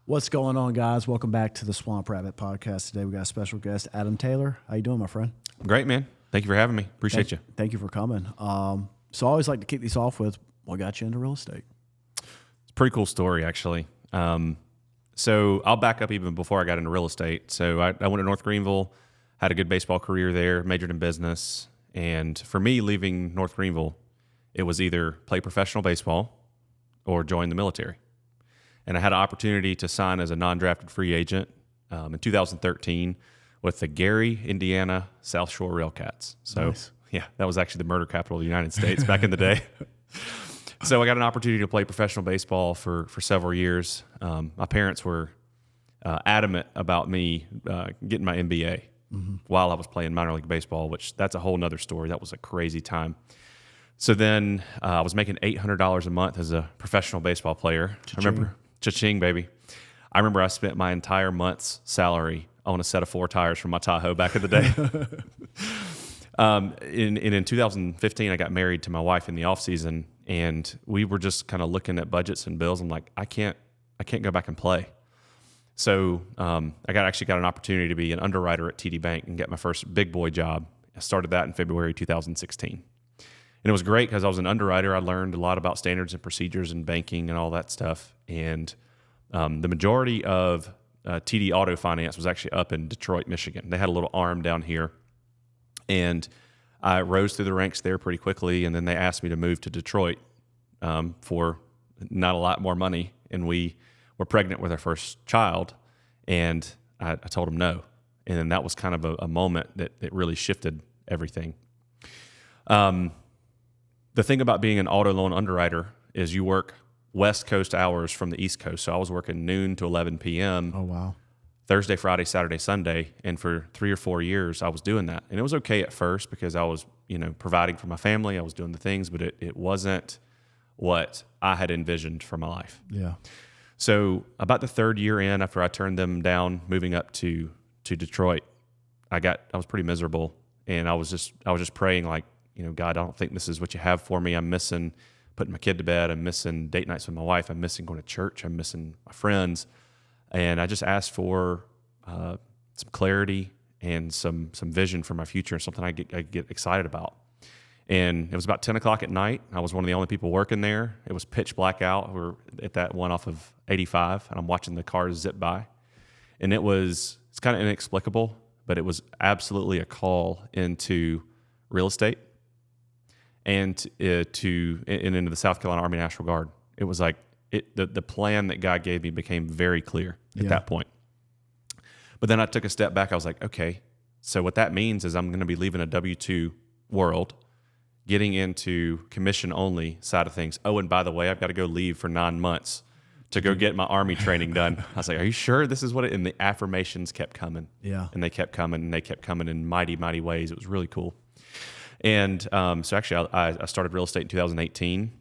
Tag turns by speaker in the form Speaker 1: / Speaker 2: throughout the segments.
Speaker 1: What's going on, guys? Welcome back to the Swamp Rabbit Podcast. Today we got a special guest, Addam Taylor. How you doing, my friend?
Speaker 2: Great, man. Thank you for having me. Appreciate you.
Speaker 1: Thank you for coming. So I always like to kick these off with, what got you into real estate?
Speaker 2: It's a pretty cool story, actually. So I'll back up even before I got into real estate. So I went to North Greenville, had a good baseball career there, majored in business. And for me, leaving North Greenville, it was either play professional baseball or join the military. And I had an opportunity to sign as a non-drafted free agent in 2013 with the Gary, Indiana South Shore Railcats. So,
Speaker 1: Nice.
Speaker 2: Yeah, that was actually the murder capital of the United States back in the day. So I got an opportunity to play professional baseball for several years. My parents were adamant about me getting my MBA while I was playing minor league baseball, which that's a whole nother story. That was a crazy time. So then I was making $800 a month as a professional baseball player.
Speaker 1: Cha-ching.
Speaker 2: I remember, cha-ching, baby. I remember I spent my entire month's salary on a set of 4 tires from my Tahoe back in the day. In 2015, I got married to my wife in the off season, and we were just kind of looking at budgets and bills. I'm like, I can't go back and play. So I actually got an opportunity to be an underwriter at TD Bank and get my first big boy job. I started that in February 2016. And it was great because I was an underwriter. I learned a lot about standards and procedures and banking and all that stuff. And the majority of TD Auto Finance was actually up in Detroit, Michigan. They had a little arm down here. And I rose through the ranks there pretty quickly. And then they asked me to move to Detroit for not a lot more money. And we were pregnant with our first child. And I told them no. And then that was kind of a moment that really shifted everything. The thing about being an auto loan underwriter is you work West Coast hours from the East Coast. So I was working noon to 11 p.m.
Speaker 1: Oh, wow.
Speaker 2: Thursday, Friday, Saturday, Sunday. And for 3 or 4 years, I was doing that. And it was okay at first because I was, providing for my family. I was doing the things, but it wasn't what I had envisioned for my life.
Speaker 1: Yeah.
Speaker 2: So about the 3rd year in, after I turned them down, moving up to Detroit, I was pretty miserable. And I was just praying like, God, I don't think this is what you have for me. I'm missing putting my kid to bed. I'm missing date nights with my wife. I'm missing going to church. I'm missing my friends. And I just asked for some clarity and some vision for my future and something I get excited about. And it was about 10 o'clock at night. I was one of the only people working there. It was pitch black out. We were at that one off of 85, and I'm watching the cars zip by. And it's kind of inexplicable, but it was absolutely a call into real estate and into the South Carolina Army National Guard. It was like the plan that God gave me became very clear at that point. But then I took a step back. I was like, okay, so what that means is I'm going to be leaving a W-2 world, getting into commission-only side of things. Oh, and by the way, I've got to go leave for 9 months to go get my Army training done. I was like, are you sure this is what and the affirmations kept coming.
Speaker 1: Yeah.
Speaker 2: And they kept coming, and they kept coming in mighty, mighty ways. It was really cool. And so actually, I started real estate in 2018,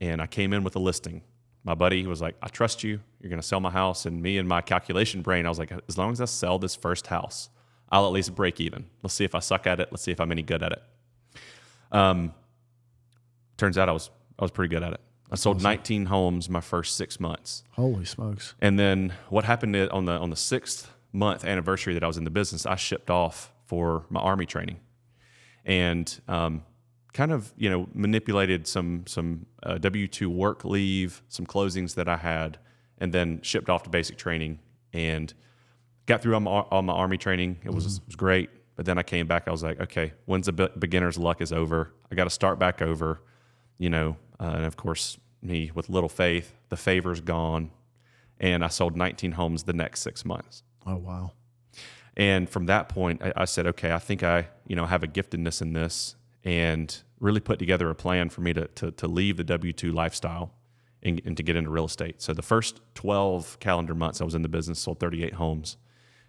Speaker 2: and I came in with a listing. My buddy was like, I trust you. You're going to sell my house. And me and my calculation brain, I was like, as long as I sell this first house, I'll at least break even. Let's see if I suck at it. Let's see if I'm any good at it. Turns out I was pretty good at it. I sold 19 homes my first 6 months.
Speaker 1: Holy smokes.
Speaker 2: And then what happened on the 6th month anniversary that I was in the business, I shipped off for my Army training. And kind of, manipulated some W-2 work leave, some closings that I had, and then shipped off to basic training and got through all my Army training. It was great. But then I came back. I was like, okay, when's the beginner's luck is over? I got to start back over, and of course, me with little faith, the favor's gone. And I sold 19 homes the next 6 months.
Speaker 1: Oh, wow.
Speaker 2: And from that point, I said, okay, I think I, have a giftedness in this, and really put together a plan for me to leave the W-2 lifestyle and to get into real estate. So the first 12 calendar months I was in the business, sold 38 homes,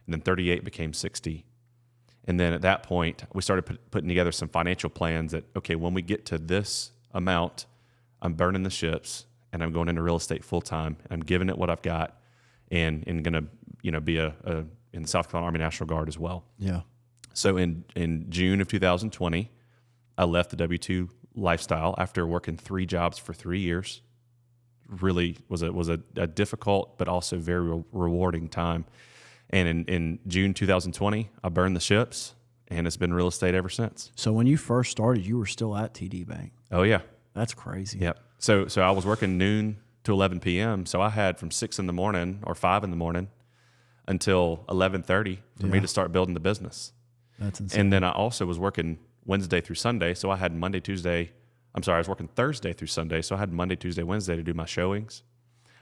Speaker 2: and then 38 became 60. And then at that point, we started putting together some financial plans that, okay, when we get to this amount, I'm burning the ships and I'm going into real estate full time. I'm giving it what I've got and going to, be in the South Carolina Army National Guard as well.
Speaker 1: Yeah.
Speaker 2: So in June of 2020, I left the W-2 lifestyle after working 3 jobs for 3 years. really was a difficult but also very rewarding time. And in June 2020, I burned the ships, and it's been real estate ever since.
Speaker 1: So when you first started, you were still at TD Bank.
Speaker 2: Oh yeah,
Speaker 1: That's crazy.
Speaker 2: yep. So I was working noon to 11 p.m. So I had from 6 in the morning or 5 in the morning until 11:30 for me to start building the business.
Speaker 1: That's insane.
Speaker 2: And then I also was working Wednesday through Sunday. So I had I was working Thursday through Sunday. So I had Monday, Tuesday, Wednesday to do my showings.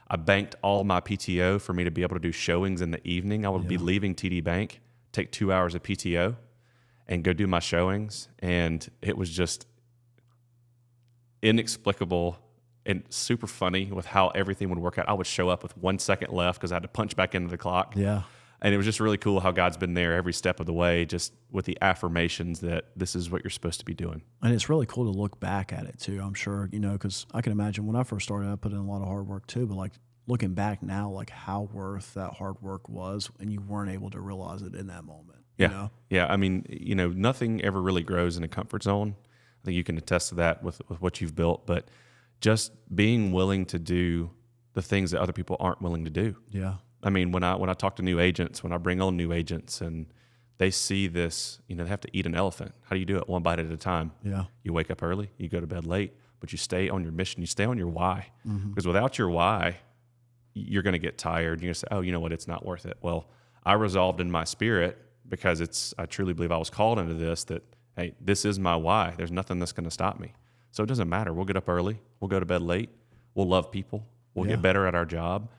Speaker 2: I banked all my PTO for me to be able to do showings in the evening. I would be leaving TD Bank, take 2 hours of PTO and go do my showings. And it was just inexplicable and super funny with how everything would work out. I would show up with 1 second left because I had to punch back into the clock.
Speaker 1: Yeah.
Speaker 2: And it was just really cool how God's been there every step of the way, just with the affirmations that this is what you're supposed to be doing.
Speaker 1: And it's really cool to look back at it too, I'm sure, because I can imagine when I first started, I put in a lot of hard work too, but like looking back now, like how worth that hard work was, and you weren't able to realize it in that moment.
Speaker 2: Yeah.
Speaker 1: You know?
Speaker 2: Yeah. I mean, nothing ever really grows in a comfort zone. I think you can attest to that with what you've built, but just being willing to do the things that other people aren't willing to do.
Speaker 1: Yeah.
Speaker 2: I mean, when I talk to new agents, when I bring on new agents and they see this, they have to eat an elephant. How do you do it? One bite at a time.
Speaker 1: Yeah.
Speaker 2: You wake up early, you go to bed late, but you stay on your mission. You stay on your why. Because without your why, you're going to get tired. You're going to say, oh, you know what? It's not worth it. Well, I resolved in my spirit, because I truly believe I was called into this, that, hey, this is my why. There's nothing that's going to stop me. So it doesn't matter. We'll get up early. We'll go to bed late. We'll love people. We'll get better at our job.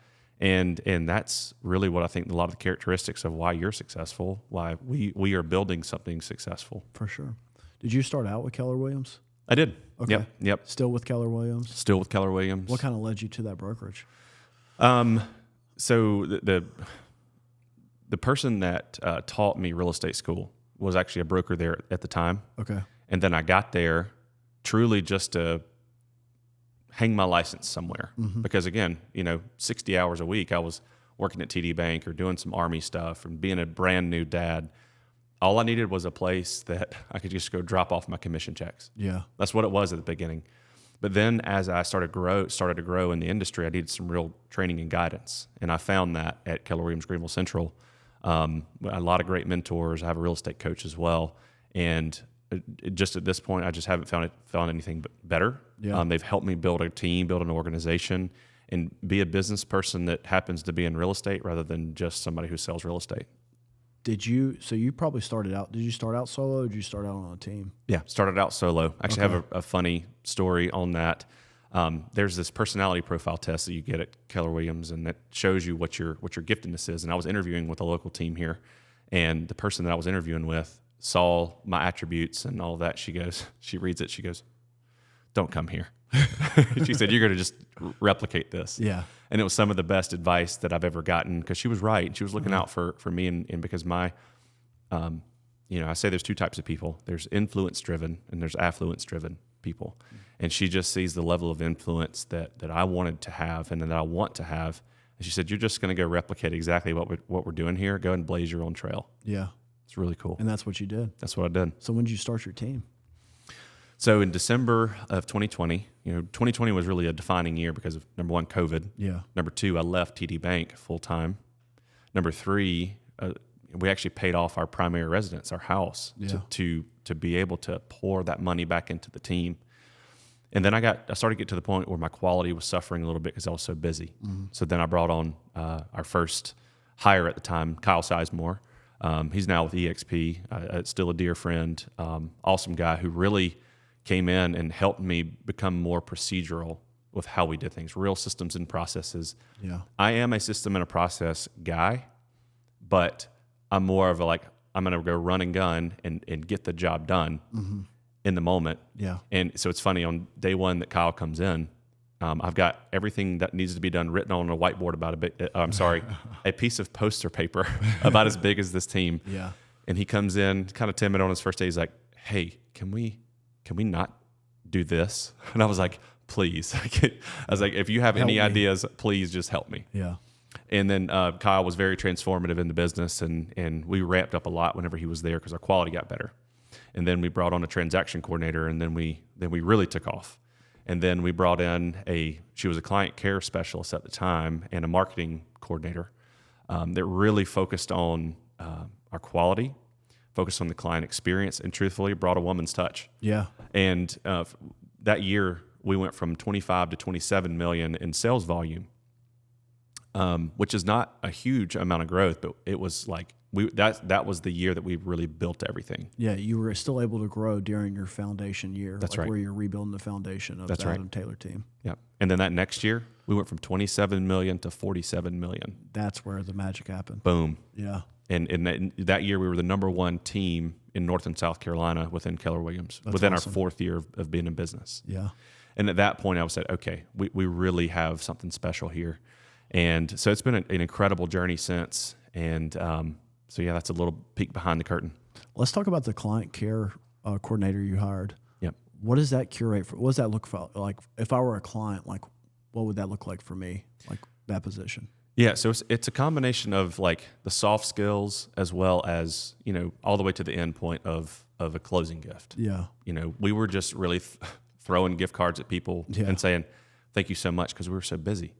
Speaker 2: And that's really what I think a lot of the characteristics of why you're successful, why we are building something successful.
Speaker 1: For sure. Did you start out with Keller Williams?
Speaker 2: I did.
Speaker 1: Okay.
Speaker 2: Yep.
Speaker 1: Still with Keller Williams?
Speaker 2: Still with Keller Williams.
Speaker 1: What kind of led you to that brokerage?
Speaker 2: So the person that taught me real estate school was actually a broker there at the time.
Speaker 1: Okay.
Speaker 2: And then I got there truly just to hang my license somewhere. Because again, 60 hours a week, I was working at TD Bank or doing some Army stuff and being a brand new dad. All I needed was a place that I could just go drop off my commission checks.
Speaker 1: Yeah.
Speaker 2: That's what it was at the beginning. But then as I started to grow in the industry, I needed some real training and guidance. And I found that at Keller Williams Greenville Central. A lot of great mentors. I have a real estate coach as well. And just at this point, I just haven't found anything but better.
Speaker 1: Yeah.
Speaker 2: They've helped me build a team, build an organization, and be a business person that happens to be in real estate rather than just somebody who sells real estate.
Speaker 1: So you probably did you start out solo or did you start out on a team?
Speaker 2: Yeah, started out solo. Actually, I have a funny story on that. There's this personality profile test that you get at Keller Williams, and that shows you what your giftedness is. And I was interviewing with a local team here, and the person that I was interviewing with saw my attributes and all of that. She reads it. She goes, "Don't come here." She said, "You're going to just replicate this."
Speaker 1: Yeah.
Speaker 2: And it was some of the best advice that I've ever gotten, because she was right. She was looking out for me, and because my, I say there's two types of people. There's influence driven and there's affluence driven people. And she just sees the level of influence that I wanted to have and that I want to have. And she said, "You're just going to go replicate exactly what we're doing here. Go and blaze your own trail."
Speaker 1: Yeah.
Speaker 2: It's really cool.
Speaker 1: And that's what you did.
Speaker 2: That's what I did.
Speaker 1: So when did you start your team?
Speaker 2: So in December of 2020, 2020 was really a defining year because of, number one, COVID.
Speaker 1: Yeah.
Speaker 2: Number two, I left TD Bank full time. Number three, we actually paid off our primary residence, our house, to be able to pour that money back into the team. And then I started to get to the point where my quality was suffering a little bit because I was so busy. So then I brought on our first hire at the time, Kyle Sizemore. He's now with EXP, still a dear friend, awesome guy who really came in and helped me become more procedural with how we did things, real systems and processes.
Speaker 1: Yeah.
Speaker 2: I am a system and a process guy, but I'm more of I'm going to go run and gun and get the job done in the moment.
Speaker 1: Yeah.
Speaker 2: And so it's funny, on day one that Kyle comes in, I've got everything that needs to be done written on a whiteboard a piece of poster paper about as big as this team.
Speaker 1: Yeah.
Speaker 2: And he comes in kind of timid on his first day. He's like, "Hey, can we not do this?" And I was like, "Please." I was like, "If you have any ideas, please just help me."
Speaker 1: Yeah.
Speaker 2: And then Kyle was very transformative in the business, and we ramped up a lot whenever he was there because our quality got better. And then we brought on a transaction coordinator, and then we really took off. And then we brought in she was a client care specialist at the time and a marketing coordinator that really focused on our quality, focused on the client experience, and truthfully brought a woman's touch.
Speaker 1: Yeah.
Speaker 2: And that year we went from 25 to 27 million in sales volume, which is not a huge amount of growth, but it was like that was the year that we really built everything.
Speaker 1: Yeah, you were still able to grow during your foundation year.
Speaker 2: That's
Speaker 1: like
Speaker 2: right.
Speaker 1: Where you're rebuilding the foundation of the Addam Taylor team.
Speaker 2: Yeah. And then that next year, we went from 27 million to 47 million.
Speaker 1: That's where the magic happened.
Speaker 2: Boom.
Speaker 1: Yeah.
Speaker 2: And in that year, we were the number one team in North and South Carolina within Keller Williams, within
Speaker 1: awesome.
Speaker 2: our fourth year of being in business.
Speaker 1: Yeah.
Speaker 2: And at that point, I said, okay, we really have something special here. And so it's been an incredible journey since. And so, yeah, that's a little peek behind the curtain.
Speaker 1: Let's talk about the client care coordinator you hired.
Speaker 2: Yep.
Speaker 1: What does that curate for? What does that look for? Like, if I were a client, like, what would that look like for me? Like that position?
Speaker 2: Yeah, so it's a combination of like the soft skills as well as, all the way to the end point of a closing gift.
Speaker 1: Yeah.
Speaker 2: We were just really throwing gift cards at people and saying, thank you so much, because we were so busy.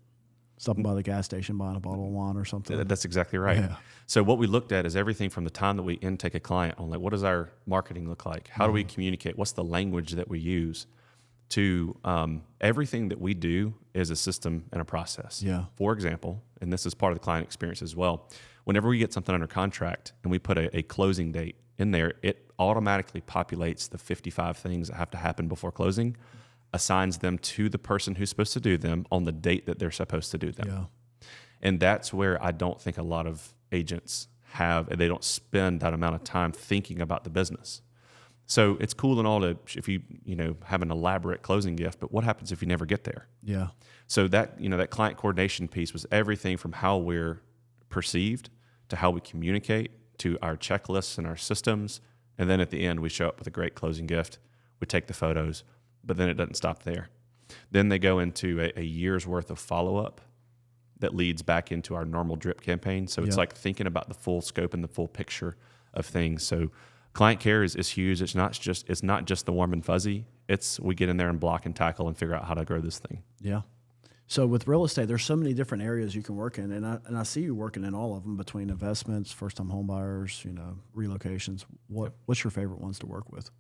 Speaker 1: Stopping by the gas station, buying a bottle of wine or something.
Speaker 2: That's exactly right.
Speaker 1: Yeah.
Speaker 2: So what we looked at is everything from the time that we intake a client on, like, what does our marketing look like? How do we communicate? What's the language that we use? To everything that we do is a system and a process.
Speaker 1: Yeah.
Speaker 2: For example, and this is part of the client experience as well, whenever we get something under contract and we put a closing date in there, it automatically populates the 55 things that have to happen before closing, assigns them to the person who's supposed to do them on the date that they're supposed to do them.
Speaker 1: Yeah.
Speaker 2: And that's where I don't think a lot of agents they don't spend that amount of time thinking about the business. So it's cool and all if you have an elaborate closing gift, but what happens if you never get there?
Speaker 1: Yeah.
Speaker 2: So that that client coordination piece was everything from how we're perceived to how we communicate to our checklists and our systems, and then at the end we show up with a great closing gift. We take the photos, but then it doesn't stop there. Then they go into a year's worth of follow-up that leads back into our normal drip campaign. So it's like thinking about the full scope and the full picture of things. So client care is huge. It's not just the warm and fuzzy. We get in there and block and tackle and figure out how to grow this thing.
Speaker 1: Yeah. So with real estate, there's so many different areas you can work in, and I see you working in all of them, between investments, first-time home buyers, relocations. What's your favorite ones to work with?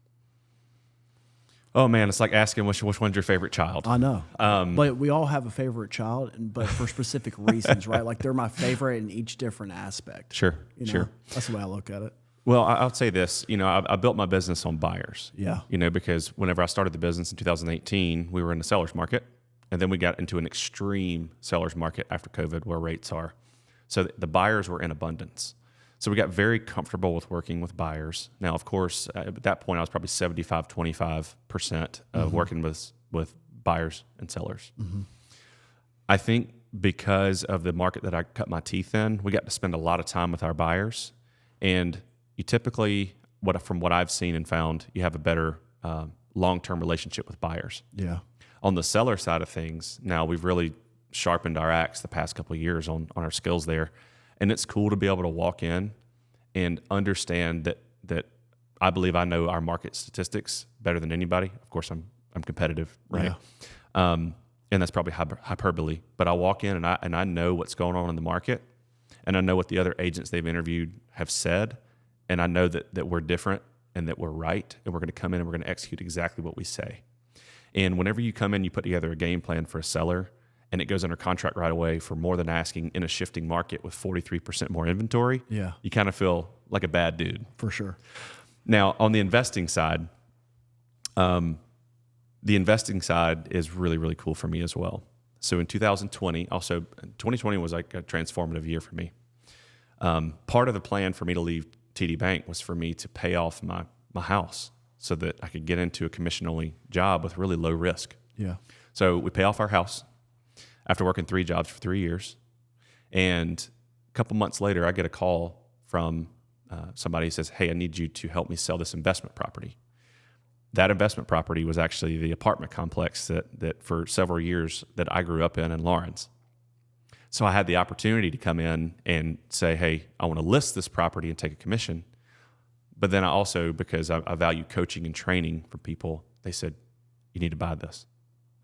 Speaker 2: Oh man, it's like asking which one's your favorite child.
Speaker 1: I know, but we all have a favorite child, but for specific reasons, right? Like they're my favorite in each different aspect.
Speaker 2: Sure, sure.
Speaker 1: That's the way I look at it.
Speaker 2: Well, I'll say this. I built my business on buyers.
Speaker 1: Yeah.
Speaker 2: Because whenever I started the business in 2018, we were in the seller's market, and then we got into an extreme seller's market after COVID, where rates are. So the buyers were in abundance. So we got very comfortable with working with buyers. Now, of course, at that point, I was probably 75-25% of working with buyers and sellers. Mm-hmm. I think because of the market that I cut my teeth in, we got to spend a lot of time with our buyers. And you typically, from what I've seen and found, you have a better long-term relationship with buyers.
Speaker 1: Yeah.
Speaker 2: On the seller side of things, now we've really sharpened our axe the past couple of years on our skills there. And it's cool to be able to walk in and understand that I believe I know our market statistics better than anybody. Of course, I'm competitive, right? Yeah. And that's probably hyperbole. But I walk in and I know what's going on in the market, and I know what the other agents they've interviewed have said, and I know that we're different and that we're right, and we're going to come in and we're going to execute exactly what we say. And whenever you come in, you put together a game plan for a seller, and it goes under contract right away for more than asking in a shifting market with 43% more inventory, you kind of feel like a bad dude.
Speaker 1: For sure.
Speaker 2: Now, on the investing side, is really, really cool for me as well. So in 2020 was like a transformative year for me. Part of the plan for me to leave TD Bank was for me to pay off my house so that I could get into a commission-only job with really low risk.
Speaker 1: Yeah.
Speaker 2: So we pay off our house after working 3 jobs for 3 years. And a couple months later, I get a call from somebody who says, hey, I need you to help me sell this investment property. That investment property was actually the apartment complex that for several years that I grew up in Lawrence. So I had the opportunity to come in and say, hey, I want to list this property and take a commission. But then I also, because I value coaching and training from people, they said, you need to buy this.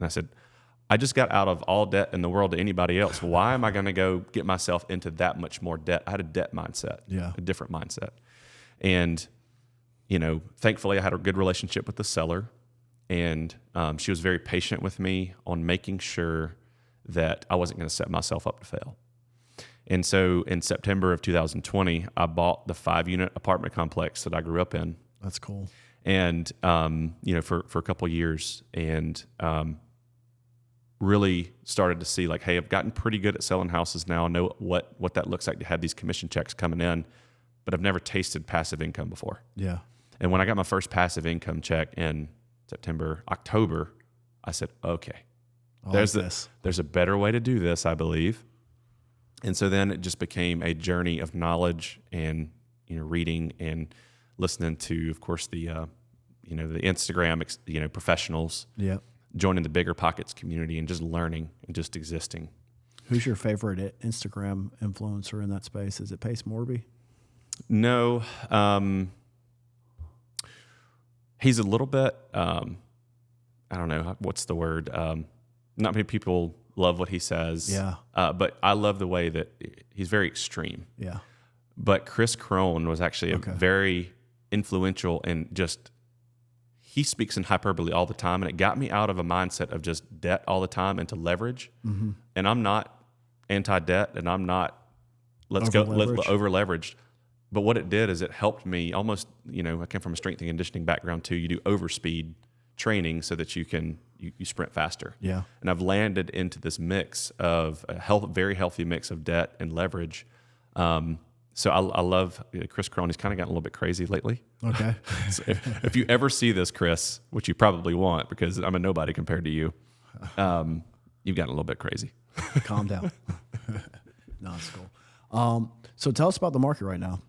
Speaker 2: And I said, I just got out of all debt in the world to anybody else. Why am I going to go get myself into that much more debt? I had a debt mindset, a different mindset. And, thankfully I had a good relationship with the seller, and she was very patient with me on making sure that I wasn't going to set myself up to fail. And so in September of 2020, I bought the 5-unit apartment complex that I grew up in.
Speaker 1: That's cool.
Speaker 2: And, for a couple of years, and really started to see like, hey, I've gotten pretty good at selling houses now. I know what that looks like to have these commission checks coming in, but I've never tasted passive income before.
Speaker 1: Yeah.
Speaker 2: And when I got my first passive income check in October, I said, okay, there's a better way to do this, I believe. And so then it just became a journey of knowledge and, reading and listening to, of course, the Instagram, professionals.
Speaker 1: Yeah.
Speaker 2: Joining the Bigger Pockets community and just learning and just existing.
Speaker 1: Who's your favorite Instagram influencer in that space? Is it Pace Morby?
Speaker 2: No. He's a little bit, I don't know, what's the word? Not many people love what he says.
Speaker 1: Yeah.
Speaker 2: But I love the way that he's very extreme.
Speaker 1: Yeah.
Speaker 2: But Chris Crone was actually a very influential, and just, he speaks in hyperbole all the time, and it got me out of a mindset of just debt all the time into leverage. Mm-hmm. And I'm not anti-debt, and I'm not over-leveraged. But what it did is it helped me almost, I came from a strength and conditioning background too. You do overspeed training so that you sprint faster.
Speaker 1: Yeah.
Speaker 2: And I've landed into this mix of very healthy mix of debt and leverage. So I love Chris Crone. He's kind of gotten a little bit crazy lately.
Speaker 1: Okay.
Speaker 2: So if you ever see this, Chris, which you probably won't because I'm a nobody compared to you, you've gotten a little bit crazy.
Speaker 1: Calm down. No, it's cool. So tell us about the market right now.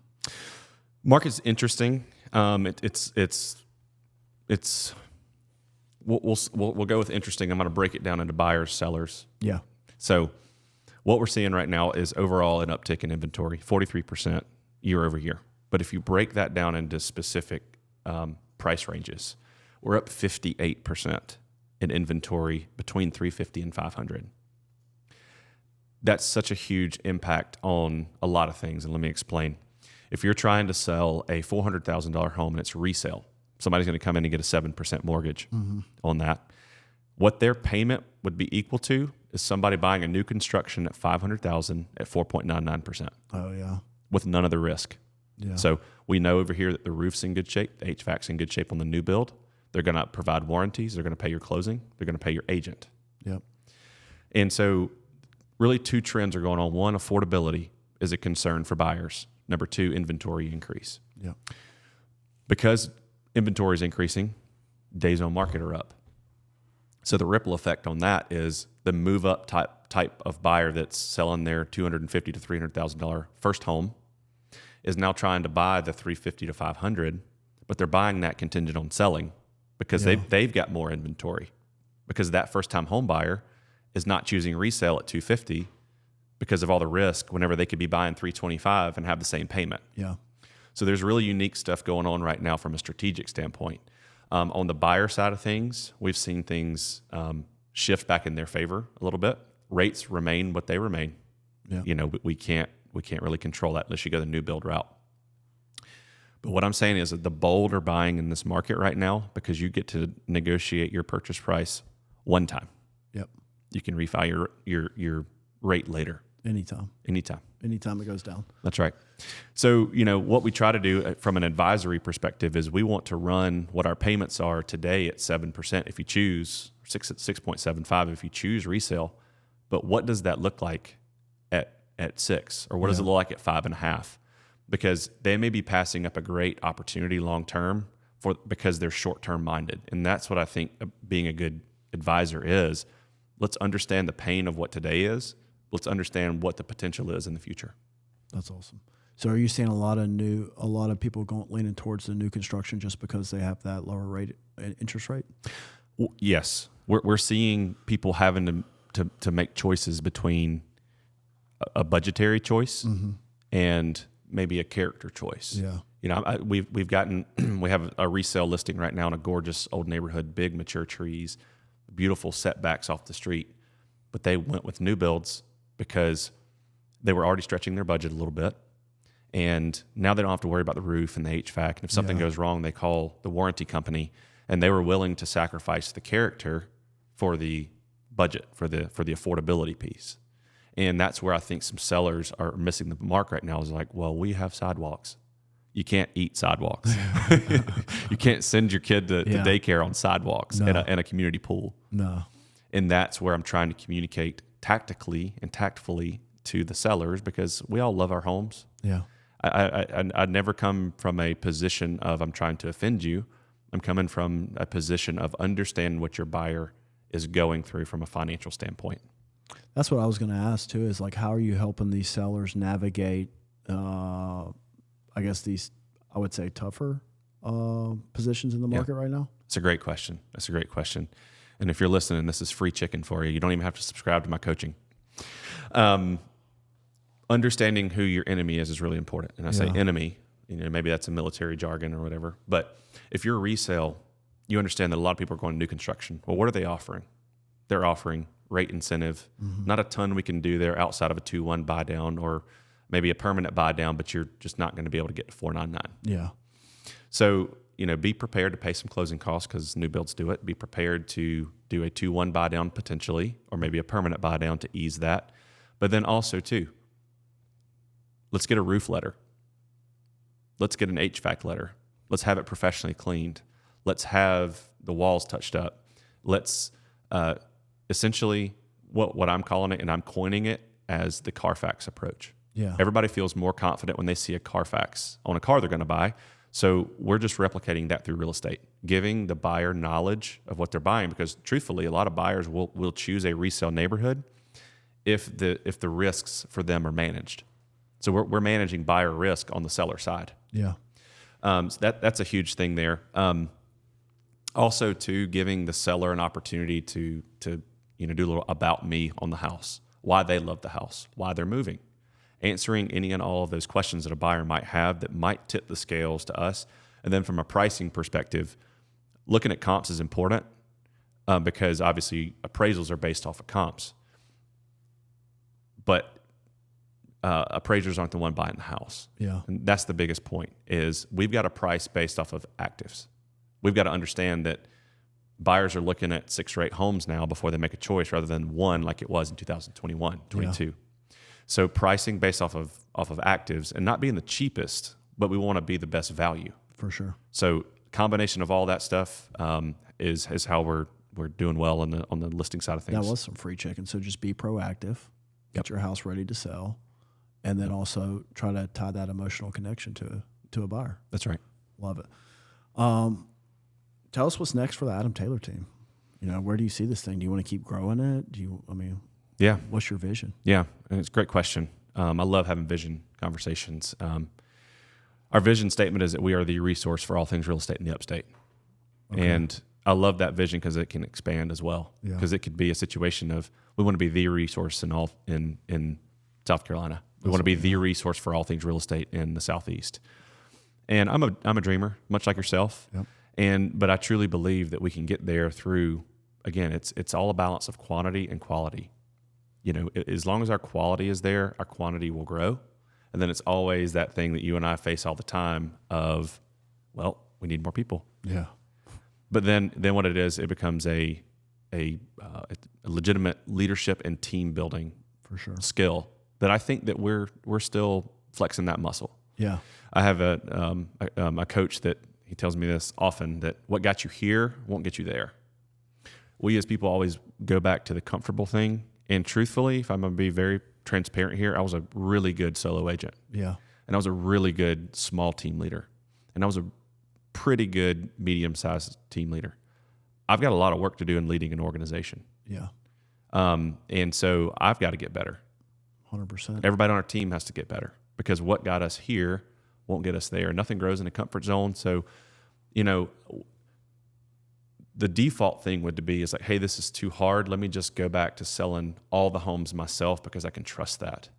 Speaker 2: Market's interesting. We'll go with interesting. I'm going to break it down into buyers, sellers.
Speaker 1: Yeah.
Speaker 2: So what we're seeing right now is overall an uptick in inventory, 43% year over year. But if you break that down into specific price ranges, we're up 58% in inventory between 350 and 500. That's such a huge impact on a lot of things, and let me explain. If you're trying to sell a $400,000 home and it's resale, somebody's going to come in and get a 7% mortgage on that. What their payment would be equal to is somebody buying a new construction at $500,000 at 4.99%.
Speaker 1: Oh yeah.
Speaker 2: With none of the risk.
Speaker 1: Yeah.
Speaker 2: So we know over here that the roof's in good shape, the HVAC's in good shape on the new build. They're going to provide warranties. They're going to pay your closing. They're going to pay your agent.
Speaker 1: Yep.
Speaker 2: And so really two trends are going on. One, affordability is a concern for buyers. Number two, inventory increase.
Speaker 1: Yep.
Speaker 2: Because inventory is increasing, days on market are up. So the ripple effect on that is the move up type of buyer that's selling their $250,000 to $300,000 first home is now trying to buy the $350,000 to $500,000, but they're buying that contingent on selling because they've got more inventory. Because that first time home buyer is not choosing resale at $250,000 because of all the risk whenever they could be buying $325,000 and have the same payment.
Speaker 1: Yeah.
Speaker 2: So there's really unique stuff going on right now from a strategic standpoint. On the buyer side of things, we've seen things shift back in their favor a little bit. Rates remain what they remain. Yeah. We can't really control that unless you go the new build route. But what I'm saying is that the bold are buying in this market right now because you get to negotiate your purchase price one time.
Speaker 1: Yep.
Speaker 2: You can refi your rate later.
Speaker 1: Anytime it goes down.
Speaker 2: That's right. So, what we try to do from an advisory perspective is we want to run what our payments are today at 7% if you choose, 6.75 if you choose resale. But what does that look like at 6? Or what does it look like at 5.5? Because they may be passing up a great opportunity long term because they're short term minded. And that's what I think being a good advisor is. Let's understand the pain of what today is. Let's understand what the potential is in the future.
Speaker 1: That's awesome. So are you seeing a lot of people leaning towards the new construction just because they have that lower rate interest rate?
Speaker 2: Well, yes, we're seeing people having to make choices between a budgetary choice and maybe a character choice.
Speaker 1: Yeah.
Speaker 2: We have a resale listing right now in a gorgeous old neighborhood, big mature trees, beautiful setbacks off the street, but they went with new builds because they were already stretching their budget a little bit. And now they don't have to worry about the roof and the HVAC. And if something goes wrong, they call the warranty company, and they were willing to sacrifice the character for the budget, for the affordability piece. And that's where I think some sellers are missing the mark right now, is like, well, we have sidewalks. You can't eat sidewalks. You can't send your kid to daycare on sidewalks and a community pool.
Speaker 1: No.
Speaker 2: And that's where I'm trying to communicate tactically and tactfully to the sellers, because we all love our homes.
Speaker 1: Yeah.
Speaker 2: I never come from a position of I'm trying to offend you. I'm coming from a position of understanding what your buyer is going through from a financial standpoint.
Speaker 1: That's what I was going to ask too, is like, how are you helping these sellers navigate, I guess these, I would say, tougher positions in the market right now?
Speaker 2: That's a great question. And if you're listening, this is free chicken for you. You don't even have to subscribe to my coaching. Understanding who your enemy is really important. And I say enemy, maybe that's a military jargon or whatever. But if you're a resale, you understand that a lot of people are going to new construction. Well, what are they offering? They're offering rate incentive. Not a ton we can do there outside of a 2-1 buy down, or maybe a permanent buy down, but you're just not going to be able to get to 499.
Speaker 1: Yeah.
Speaker 2: So, be prepared to pay some closing costs, because new builds do it. Be prepared to do a 2-1 buy down potentially, or maybe a permanent buy down to ease that. But then also too, let's get a roof letter. Let's get an HVAC letter. Let's have it professionally cleaned. Let's have the walls touched up. Let's essentially what I'm calling it, and I'm coining it as the Carfax approach.
Speaker 1: Yeah.
Speaker 2: Everybody feels more confident when they see a Carfax on a car they're going to buy. So we're just replicating that through real estate, giving the buyer knowledge of what they're buying, because truthfully, a lot of buyers will choose a resale neighborhood if the risks for them are managed. So we're managing buyer risk on the seller side.
Speaker 1: Yeah.
Speaker 2: So that's a huge thing there. Also, too, giving the seller an opportunity to do a little about me on the house, why they love the house, why they're moving, answering any and all of those questions that a buyer might have that might tip the scales to us. And then from a pricing perspective, looking at comps is important, because obviously appraisals are based off of comps, but appraisers aren't the one buying the house.
Speaker 1: Yeah.
Speaker 2: And that's the biggest point, is we've got a price based off of actives. We've got to understand that buyers are looking at 6 or 8 homes now before they make a choice, rather than one like it was in 2021, 22. Yeah. So pricing based off of actives, and not being the cheapest, but we want to be the best value.
Speaker 1: For sure.
Speaker 2: So combination of all that stuff is how we're doing well on the listing side of things.
Speaker 1: That was some free chicken. So just be proactive, get your house ready to sell, and then also try to tie that emotional connection to a buyer.
Speaker 2: That's right.
Speaker 1: Love it. Tell us what's next for the Addam Taylor team. Where do you see this thing? Do you want to keep growing it?
Speaker 2: Yeah.
Speaker 1: What's your vision?
Speaker 2: Yeah, and it's a great question. I love having vision conversations. Our vision statement is that we are the resource for all things real estate in the upstate. Okay. And I love that vision because it can expand as well. Because it could be a situation of, we want to be the resource in South Carolina. We want to be the resource for all things real estate in the Southeast. And I'm a dreamer, much like yourself.
Speaker 1: Yep.
Speaker 2: But I truly believe that we can get there through, again, it's all a balance of quantity and quality. As long as our quality is there, our quantity will grow. And then it's always that thing that you and I face all the time of, well, we need more people.
Speaker 1: Yeah.
Speaker 2: But then what it is, it becomes a legitimate leadership and team building
Speaker 1: for sure
Speaker 2: skill that I think that we're still flexing that muscle.
Speaker 1: Yeah.
Speaker 2: I have a coach that he tells me this often, that what got you here won't get you there. We as people always go back to the comfortable thing. And truthfully, if I'm going to be very transparent here, I was a really good solo agent.
Speaker 1: Yeah.
Speaker 2: And I was a really good small team leader. And I was a pretty good medium-sized team leader. I've got a lot of work to do in leading an organization.
Speaker 1: Yeah.
Speaker 2: And so I've got to get better.
Speaker 1: 100%.
Speaker 2: Everybody on our team has to get better, because what got us here won't get us there. Nothing grows in a comfort zone. So, the default thing would be is like, hey, this is too hard. Let me just go back to selling all the homes myself because I can trust that.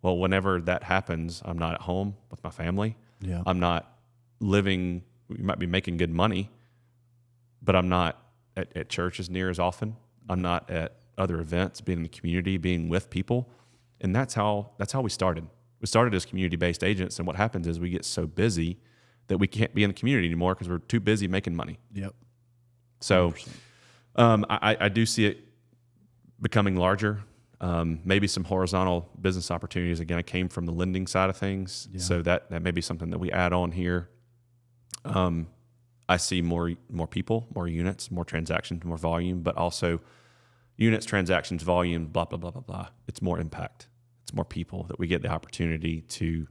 Speaker 2: Well, whenever that happens, I'm not at home with my family.
Speaker 1: Yeah.
Speaker 2: I'm not living, you might be making good money, but I'm not at church as near as often. I'm not at other events, being in the community, being with people. And that's how we started. We started as community-based agents, and what happens is we get so busy that we can't be in the community anymore because we're too busy making money.
Speaker 1: Yep.
Speaker 2: So I do see it becoming larger. Maybe some horizontal business opportunities. Again, I came from the lending side of things, so that may be something that we add on here. I see more people, more units, more transactions, more volume, but also units, transactions, volume, blah, blah, blah, blah, blah. It's more impact. It's more people that we get the opportunity to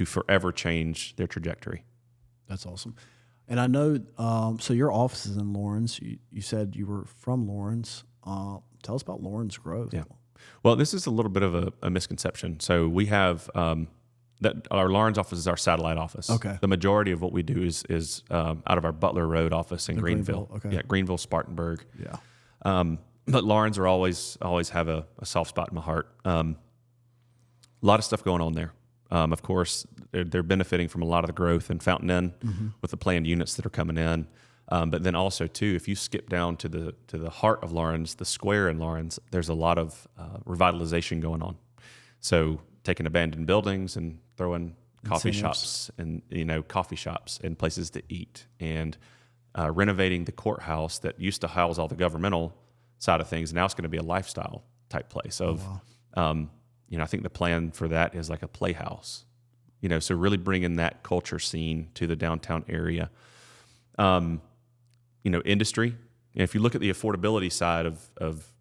Speaker 2: forever change their trajectory.
Speaker 1: That's awesome. And I know, so your office is in Lawrence. You said you were from Lawrence. Tell us about Lawrence growth.
Speaker 2: Yeah. Well, this is a little bit of a misconception. So we have that our Lawrence office is our satellite office. Okay. The majority of what we do is out of our Butler Road office in Greenville. Okay. Yeah, Greenville, Spartanburg. Yeah. But Lawrence are always have a soft spot in my heart. A lot of stuff going on there. Of course, they're benefiting from a lot of the growth in Fountain Inn with the planned units that are coming in. But then also too, if you skip down to the heart of Lawrence, the square in Lawrence, there's a lot of revitalization going on. So taking abandoned buildings and throwing coffee shops and places to eat, and renovating the courthouse that used to house all the governmental side of things. Now it's going to be a lifestyle type place of, I think the plan for that is like a playhouse, so really bringing that culture scene to the downtown area. Industry. If you look at the affordability side of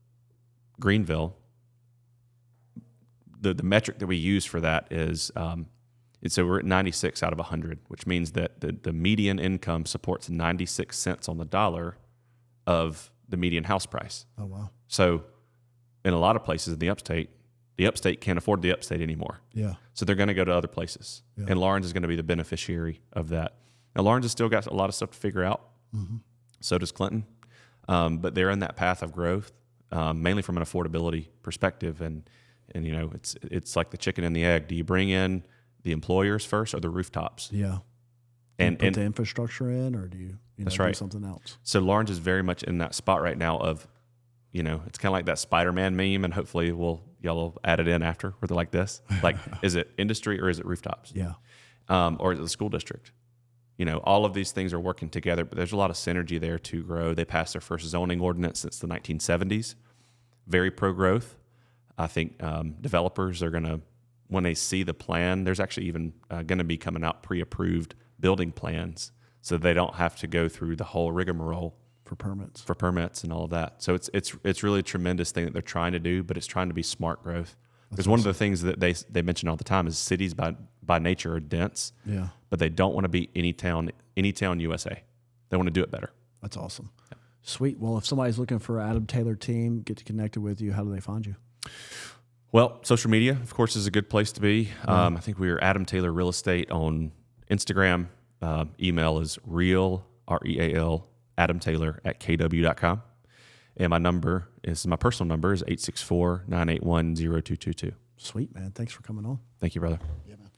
Speaker 2: Greenville, the metric that we use for that is, so we're at 96 out of 100, which means that the median income supports 96 cents on the dollar of the median house price. Oh, wow. So in a lot of places in the upstate can't afford the upstate anymore. Yeah. So they're going to go to other places. Yeah. And Lawrence is going to be the beneficiary of that. Now, Lawrence has still got a lot of stuff to figure out. Mm-hmm. So does Clinton. But they're in that path of growth, mainly from an affordability perspective. And it's like the chicken and the egg. Do you bring in the employers first or the rooftops? Yeah.
Speaker 1: And put the infrastructure in, or do you
Speaker 2: that's
Speaker 1: do
Speaker 2: right.
Speaker 1: something else?
Speaker 2: So Lawrence is very much in that spot right now of, it's kind of like that Spider-Man meme, and hopefully y'all will add it in after, where they're like this. Like, is it industry or is it rooftops? Yeah. Or is it the school district? All of these things are working together, but there's a lot of synergy there to grow. They passed their first zoning ordinance since the 1970s. Very pro-growth. I think developers are going to, when they see the plan, there's actually even going to be coming out pre-approved building plans, so they don't have to go through the whole rigmarole
Speaker 1: for permits
Speaker 2: and all of that. So it's really a tremendous thing that they're trying to do, but it's trying to be smart growth. Because one of the things that they mention all the time is cities by nature are dense, but they don't want to be any town USA. They want to do it better.
Speaker 1: That's awesome. Yeah. Sweet. Well, if somebody's looking for Addam Taylor team, get connected with you, how do they find you?
Speaker 2: Well, social media, of course, is a good place to be. I think we are Addam Taylor Real Estate on Instagram. Email is real, REAL, AddamTaylor@kw.com. And my personal number is 864-981-0222.
Speaker 1: Sweet, man. Thanks for coming on.
Speaker 2: Thank you, brother.
Speaker 1: Yeah, man.